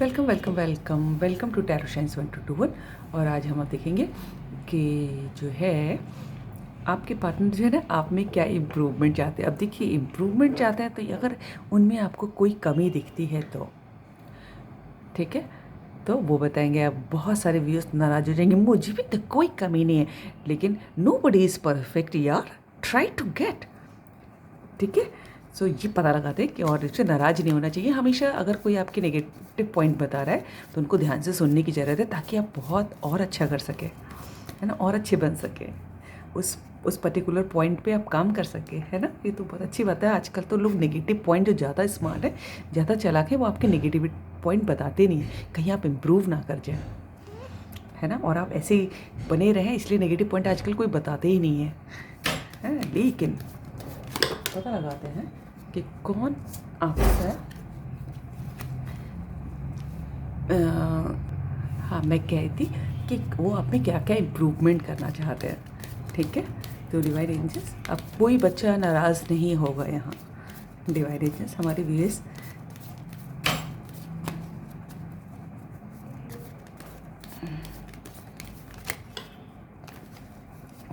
Welcome welcome welcome welcome to tarot science 1221। और आज हम देखेंगे कि जो है आपके पार्टनर जो है ना आप में क्या इम्प्रूवमेंट चाहते हैं। अब देखिए इम्प्रूवमेंट चाहते हैं तो अगर उनमें आपको कोई कमी दिखती है तो ठीक है, तो वो बताएंगे। आप बहुत सारे व्यूअर्स नाराज हो जाएंगे, मुझे भी तो कोई कमी नहीं है, लेकिन नो बडी इज़ परफेक्ट यार, ट्राई टू गेट। ठीक है, सो ये पता लगाते हैं कि और इससे नाराज़ नहीं होना चाहिए। हमेशा अगर कोई आपके नेगेटिव पॉइंट बता रहा है तो उनको ध्यान से सुनने की ज़रूरत है, ताकि आप बहुत और अच्छा कर सकें, है ना, और अच्छे बन सकें, उस पर्टिकुलर पॉइंट पे आप काम कर सके, है ना। ये तो बहुत अच्छी बात है। आजकल तो लोग नेगेटिव पॉइंट, जो ज़्यादा स्मार्ट है, ज़्यादा चालाक है, वो आपके नेगेटिव पॉइंट बताते नहीं हैं, कहीं आप इम्प्रूव ना कर जाए, है ना। और आप ऐसे ही बने रहें, इसलिए नेगेटिव पॉइंट आजकल कोई बताते ही नहीं है। लेकिन पता लगाते हैं कि कौन आपका हाँ, मैं कह रही थी कि वो आप में क्या क्या इम्प्रूवमेंट करना चाहते हैं। ठीक है, तो डिवाइन एंजल्स, अब कोई बच्चा नाराज़ नहीं होगा यहाँ। डिवाइन एंजल्स हमारे व्यूअर्स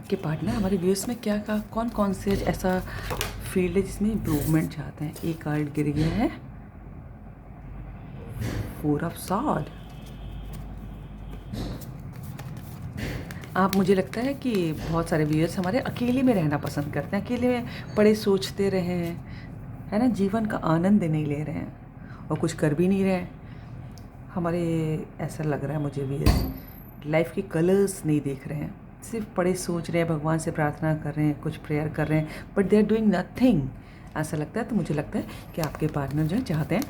के पार्टनर, हमारे व्यूअर्स में क्या का कौन कौन से ऐसा फील्ड है जिसमें इम्प्रूवमेंट चाहते हैं। एक कार्ड गिर गया है, 4 ऑफ सॉर्ड। आप, मुझे लगता है कि बहुत सारे व्यूअर्स हमारे अकेले में रहना पसंद करते हैं, अकेले में पड़े सोचते रहे हैं, है ना, जीवन का आनंद नहीं ले रहे हैं और कुछ कर भी नहीं रहे हैं। हमारे ऐसा लग रहा है मुझे व्यूअर्स लाइफ के कलर्स नहीं देख रहे हैं, सिर्फ पड़े सोच रहे हैं, भगवान से प्रार्थना कर रहे हैं, कुछ प्रेयर कर रहे हैं, but they are doing nothing, ऐसा लगता है। तो मुझे लगता है कि आपके पार्टनर जो है चाहते हैं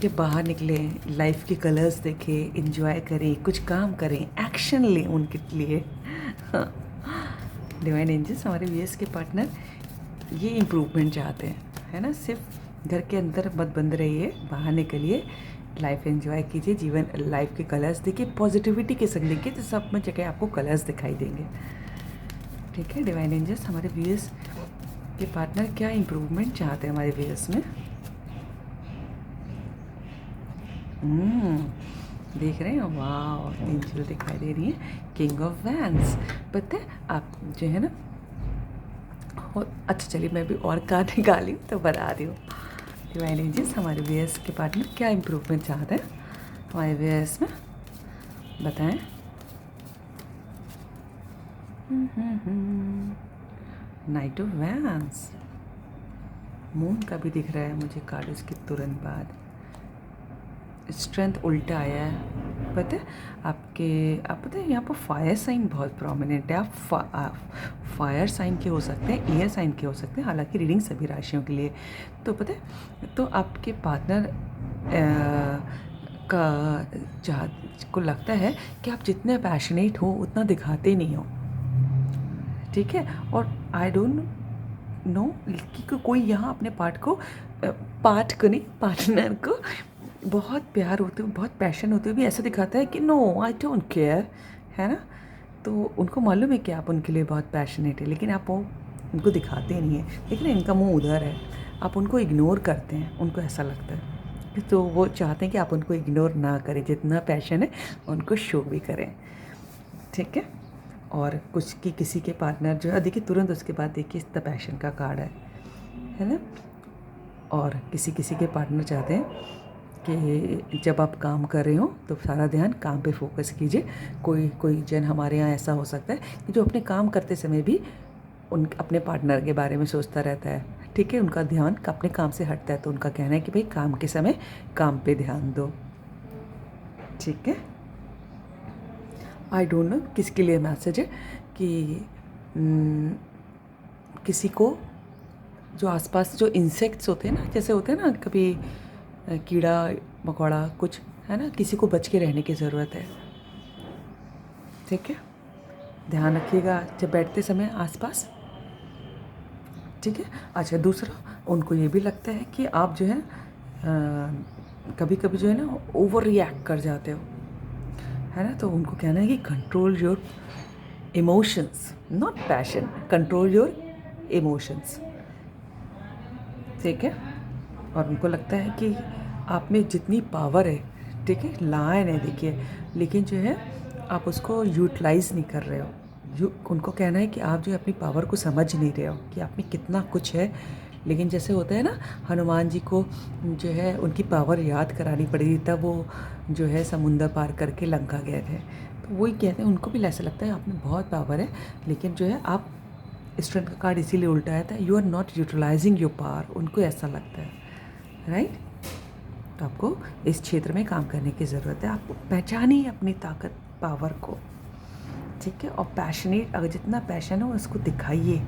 कि बाहर निकलें, लाइफ के कलर्स देखें, इंजॉय करें, कुछ काम करें, एक्शन लें उनके लिए। डिवाइन एंजल्स हमारे व्यूअर्स के पार्टनर ये इम्प्रूवमेंट चाहते हैं, है ना। सिर्फ घर के अंदर मत बंद रहिए, बाहर निकलिए, लाइफ एंजॉय कीजिए, जीवन लाइफ के कलर्स देखिए, पॉजिटिविटी के संग देखिए, तो सब में जगह आपको कलर्स दिखाई देंगे। ठीक है, डिवाइन एंजल्स हमारे व्यूअर्स के पार्टनर क्या इम्प्रूवमेंट चाहते हैं हमारे व्यूअर्स में। देख रहे हैं, वाह, एंजल दिखाई दे रही है, किंग ऑफ वैंड्स। पता है आप जो है ना, अच्छा चलिए मैं भी और कार्ड निकाली तो बता रही हूँ। डिवाइन एंजल्स हमारे व्यूअर्स के पार्टनर क्या इम्प्रूवमेंट चाहते हैं हमारे व्यूअर्स में, बताएं। नाइट ऑफ वैंड्स, मून का भी दिख रहा है मुझे कार्ड उसके तुरंत बाद। स्ट्रेंथ उल्टा आया है, पता है आप पता है यहाँ पर फायर साइन बहुत प्रोमिनेंट है। आप फायर साइन के हो सकते हैं, एयर साइन के हो सकते हैं, हालांकि रीडिंग सभी राशियों के लिए। तो पता है, तो आपके पार्टनर को लगता है कि आप जितने पैशनेट हो उतना दिखाते नहीं हो। ठीक है, और आई डोंट नो कि कोई यहाँ अपने पार्टनर को बहुत प्यार होते हुए, बहुत पैशन होते हुए भी ऐसा दिखाता है कि नो आई डोंट केयर, है ना। तो उनको मालूम है कि आप उनके लिए बहुत पैशनेट है, लेकिन आप वो उनको दिखाते नहीं है, लेकिन इनका मुंह उधर है, आप उनको इग्नोर करते हैं, उनको ऐसा लगता है। तो वो चाहते हैं कि आप उनको इग्नोर ना करें, जितना पैशन है उनको शो भी करें। ठीक है, और किसी के पार्टनर जो है, देखिए तुरंत उसके बाद देखिए द पैशन का कार्ड है ना। और किसी के पार्टनर चाहते हैं कि जब आप काम कर रहे हो तो सारा ध्यान काम पे फोकस कीजिए। कोई जन हमारे यहाँ ऐसा हो सकता है कि जो अपने काम करते समय भी अपने पार्टनर के बारे में सोचता रहता है। ठीक है, उनका ध्यान अपने काम से हटता है, तो उनका कहना है कि भाई काम के समय काम पे ध्यान दो। ठीक है, आई डोंट नो किसके लिए मैसेज है कि किसी को जो आसपास जो इंसेक्ट्स होते हैं ना, जैसे होते हैं ना कभी कीड़ा मकोड़ा कुछ, है ना, किसी को बच के रहने की ज़रूरत है। ठीक है, ध्यान रखिएगा जब बैठते समय आसपास। ठीक है, अच्छा दूसरा, उनको ये भी लगता है कि आप जो है कभी कभी जो है ना ओवर रिएक्ट कर जाते हो, है ना। तो उनको कहना है कि control your emotions, not passion, control your emotions. ठीक है, और उनको लगता है कि आप में जितनी पावर है, ठीक है, लायन है देखिए, लेकिन जो है आप उसको यूटिलाइज़ नहीं कर रहे हो। उनको कहना है कि आप जो है अपनी पावर को समझ नहीं रहे हो कि आप में कितना कुछ है। लेकिन जैसे होता है ना, हनुमान जी को जो है उनकी पावर याद करानी पड़ी, तब वो जो है समुंदर पार करके लंका गए थे। तो वही कहते हैं, उनको भी ऐसा लगता है आप में बहुत पावर है, लेकिन जो है आप स्ट्रेंथ का कार्ड इसीलिए उल्टा आया था, you are not utilising your power, उनको ऐसा लगता है, राइट। तो आपको इस क्षेत्र में काम करने की ज़रूरत है। आपको पहचानिए अपनी ताकत, पावर को, ठीक है। और पैशनेट, अगर जितना पैशन हो उसको दिखाइए।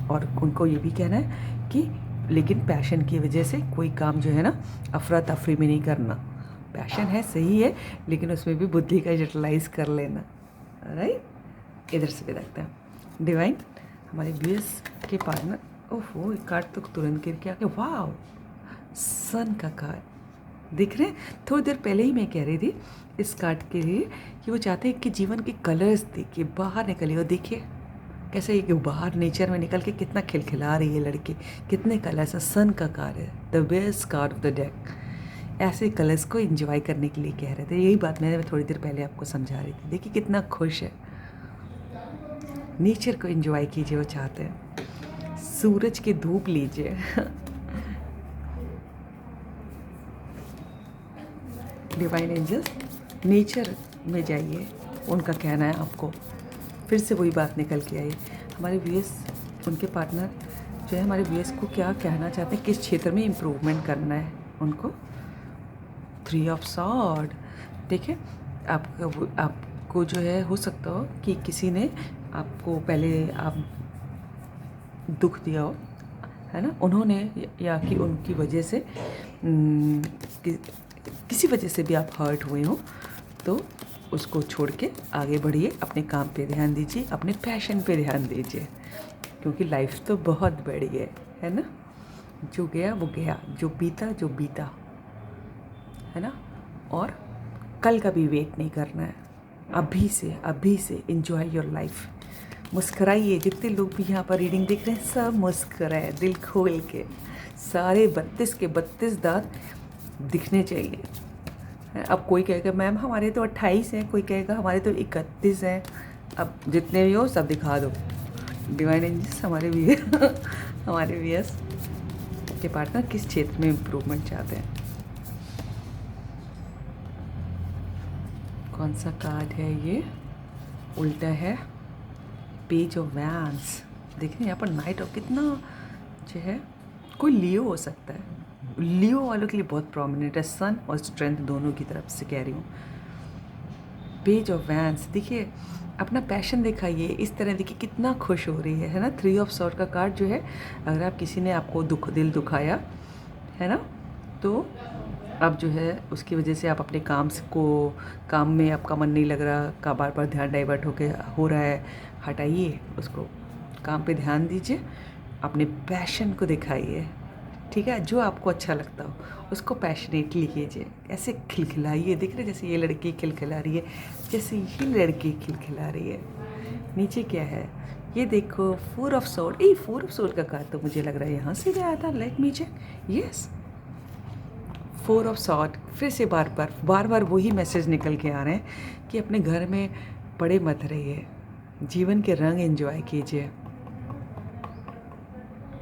और उनको ये भी कहना है कि लेकिन पैशन की वजह से कोई काम जो है ना अफरा तफरी में नहीं करना। पैशन है, सही है, लेकिन उसमें भी बुद्धि का यूटिलाइज कर लेना, राइट। इधर से भी देखते हैं डिवाइन, हमारे बीएस के पार्टनर। ओहो, एक कार्ड तो तुरंत गिर के आके, वाह, सन का कार्ड दिख रहे हैं। थोड़ी देर पहले ही मैं कह रही थी इस कार्ड के लिए कि वो चाहते हैं कि जीवन के कलर्स देखिए, बाहर निकलिए और देखिए कैसे ये बाहर नेचर में निकल के कितना खिलखिला रही है लड़की, कितने कलर्स है। सन का कार्ड है, the best card of the deck. ऐसे कलर्स को एंजॉय करने के लिए कह रहे थे, यही बात मैं थोड़ी देर पहले आपको समझा रही थी। देखिए कितना खुश है, नेचर को एंजॉय कीजिए, वो चाहते हैं। सूरज की धूप लीजिए डिवाइन एंजल्स, नेचर में जाइए, उनका कहना है आपको। फिर से वही बात निकल के आई। हमारे वीएस, उनके पार्टनर जो है हमारे वीएस को क्या कहना चाहते हैं, किस क्षेत्र में इम्प्रूवमेंट करना है उनको। 3 ऑफ सॉर्ड, देखिए आपको जो है हो सकता हो कि किसी ने आपको पहले आप दुख दिया हो, है ना, उन्होंने, या कि उनकी वजह से किसी वजह से भी आप हर्ट हुए हो, तो उसको छोड़ के आगे बढ़िए, अपने काम पे ध्यान दीजिए, अपने पैशन पे ध्यान दीजिए, क्योंकि लाइफ तो बहुत बड़ी है ना। जो गया वो गया, जो बीता, है ना। और कल का भी वेट नहीं करना है, अभी से एंजॉय योर लाइफ। मुस्कराइए, जितने लोग भी यहाँ पर रीडिंग देख रहे हैं सब मुस्कराए दिल खोल के, सारे 32 के 32 दांत दिखने चाहिए। अब कोई कहेगा मैम हमारे तो 28 हैं, कोई कहेगा हमारे तो 31 हैं, अब जितने भी हो सब दिखा दो। डिवाइन एंजल्स, हमारे वीएस के पार्टनर किस क्षेत्र में इम्प्रूवमेंट चाहते हैं। कौन सा कार्ड है ये, उल्टा है, पेज ऑफ वैंड्स। देखिए यहाँ पर नाइट ऑफ, कितना जो है, कोई लियो हो सकता है, लियो वालों के लिए बहुत प्रोमिनेंट है, सन और स्ट्रेंथ दोनों की तरफ से कह रही हूँ। पेज ऑफ वैंड्स, देखिए अपना पैशन दिखाइए, इस तरह देखिए कितना खुश हो रही है ना। 3 ऑफ सॉर्ड का कार्ड जो है, अगर आप किसी ने आपको दिल दुखाया है ना, तो अब जो है उसकी वजह से आप अपने काम में आपका मन नहीं लग रहा, का बार बार ध्यान डाइवर्ट हो रहा है, हटाइए उसको, काम पे ध्यान दीजिए, अपने पैशन को दिखाइए, ठीक है। जो आपको अच्छा लगता हो उसको पैशनेटली कीजिए, ऐसे खिलखिलाइए। देख रहे जैसे ये लड़की खिलखिला रही है, जैसे ये लड़की खिलखिला रही है। नीचे क्या है ये देखो, 4 ऑफ सॉर्ड। 4 ऑफ सॉर्ड का कार्ड तो मुझे लग रहा है यहाँ से गया था, let me check, yes 4 of sword. फिर से बार बार वही मैसेज निकल के आ रहे हैं कि अपने घर में पड़े मत रहिए, जीवन के रंग एंजॉय कीजिए।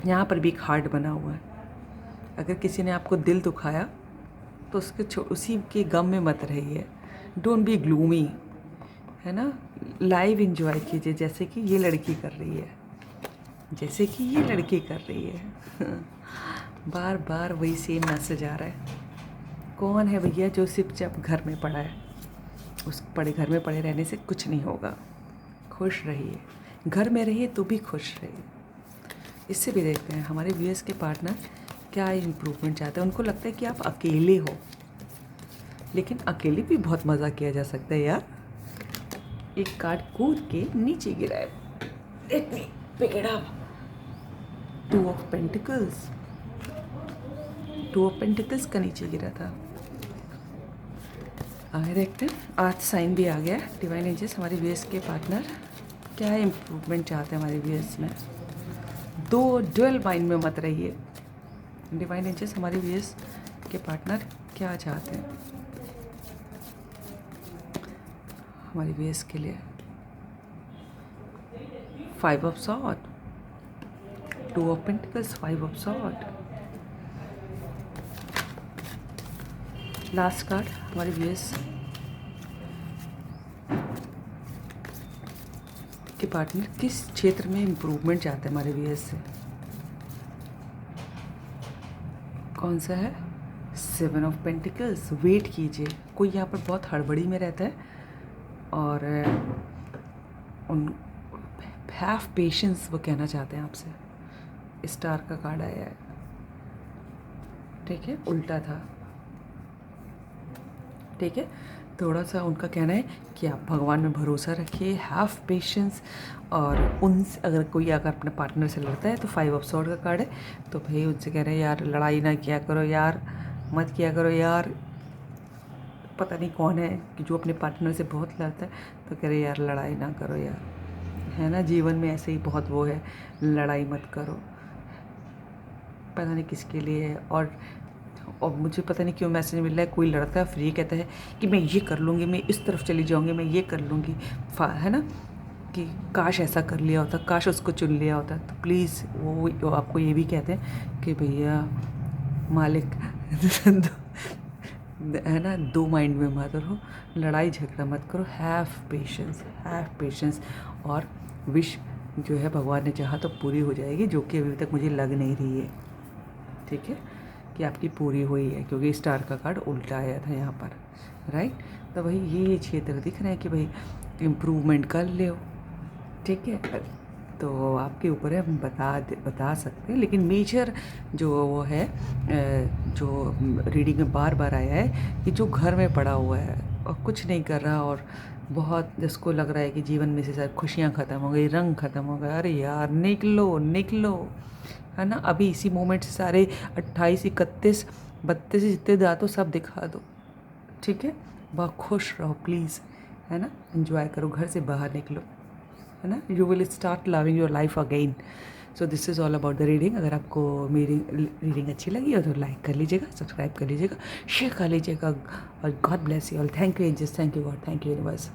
यहाँ पर भी एक हार्ट बना हुआ है, अगर किसी ने आपको दिल दुखाया तो उसी के गम में मत रहिए, डोंट बी ग्लूमी, है ना। लाइव एंजॉय कीजिए, जैसे कि ये लड़की कर रही है, बार बार वही सेम मैसेज आ रहा है। कौन है भैया जो सिर्फ घर में पड़ा है, उस घर में पड़े रहने से कुछ नहीं होगा। खुश रहिए, घर में रहिए तो भी खुश रहिए। इससे भी देखते हैं हमारे व्यूअर्स के पार्टनर क्या इम्प्रूवमेंट चाहते हैं। उनको लगता है कि आप अकेले हो, लेकिन अकेले भी बहुत मज़ा किया जा सकता है यार। एक कार्ड कूद के नीचे गिरा है, let me pick it up. 2 of pentacles का नीचे गिरा था। आगे देखते हैं, आज साइन भी आ गया। डिवाइन एंजल्स, हमारे व्यूअर्स के पार्टनर क्या इम्प्रूवमेंट चाहते हैं हमारे व्यूअर्स में। डुअल माइंड में मत रहिए। डिवाइन एंजल्स, हमारे व्यूअर्स के पार्टनर क्या चाहते हैं हमारी व्यूअर्स के लिए। 5 of sword, 2 of pentacles, 5 of sword. Last card हमारे व्यूअर्स के पार्टनर किस क्षेत्र में इम्प्रूवमेंट चाहते हैं हमारे व्यूअर्स से। कौन सा है? 7 ऑफ पेंटिकल्स। वेट कीजिए, कोई यहाँ पर बहुत हड़बड़ी में रहता है और उन हैव पेशेंस वो कहना चाहते हैं आपसे। स्टार का कार्ड आया है, ठीक है, उल्टा था, ठीक है। थोड़ा सा उनका कहना है कि आप भगवान में भरोसा रखिए, हैव पेशेंस। और उनसे अगर कोई अगर अपने पार्टनर से लड़ता है तो 5 ऑफ सॉर्ड का कार्ड है, तो भाई उनसे कह रहे हैं यार लड़ाई ना किया करो यार, मत किया करो यार। पता नहीं कौन है कि जो अपने पार्टनर से बहुत लड़ता है, तो कह रहे यार लड़ाई ना करो यार, है ना। जीवन में ऐसे ही बहुत वो है, लड़ाई मत करो, पता नहीं किसके लिए है। और मुझे पता नहीं क्यों मैसेज मिल रहा है, कोई लड़का है फिर ये कहता है कि मैं ये कर लूँगी, मैं इस तरफ चली जाऊँगी, मैं ये कर लूँगी, है ना, कि काश ऐसा कर लिया होता, काश उसको चुन लिया होता। तो प्लीज़ वो आपको ये भी कहते हैं कि भैया मालिक है ना, 2 माइंड में मत रहो, लड़ाई झगड़ा मत करो, हैव पेशेंस। और विश जो है भगवान ने चाहा तो पूरी हो जाएगी, जो कि अभी तक मुझे लग नहीं रही है, ठीक है, कि आपकी पूरी हुई है, क्योंकि स्टार का कार्ड उल्टा आया था यहाँ पर, राइट। तो भाई ये क्षेत्र दिख रहे हैं कि भाई इम्प्रूवमेंट कर लो, ठीक है। तो आपके ऊपर है, हम बता सकते हैं, लेकिन मेजर जो वो है, जो रीडिंग में बार बार आया है कि जो घर में पड़ा हुआ है और कुछ नहीं कर रहा, और बहुत जिसको लग रहा है कि जीवन में से सारी खुशियाँ ख़त्म हो गई, रंग ख़त्म हो गया, अरे यार निकलो, है ना। अभी इसी मोमेंट से सारे 28, 31, 32 जितने दांतों सब दिखा दो, ठीक है। बहुत खुश रहो प्लीज़, है ना, एंजॉय करो, घर से बाहर निकलो, है ना। You will start loving your life again. So this is all about the reading. अगर आपको मेरी रीडिंग अच्छी लगी हो तो लाइक कर लीजिएगा, सब्सक्राइब कर लीजिएगा, शेयर कर लीजिएगा, और God bless you all. Thank you angels, thank you God, thank you universe.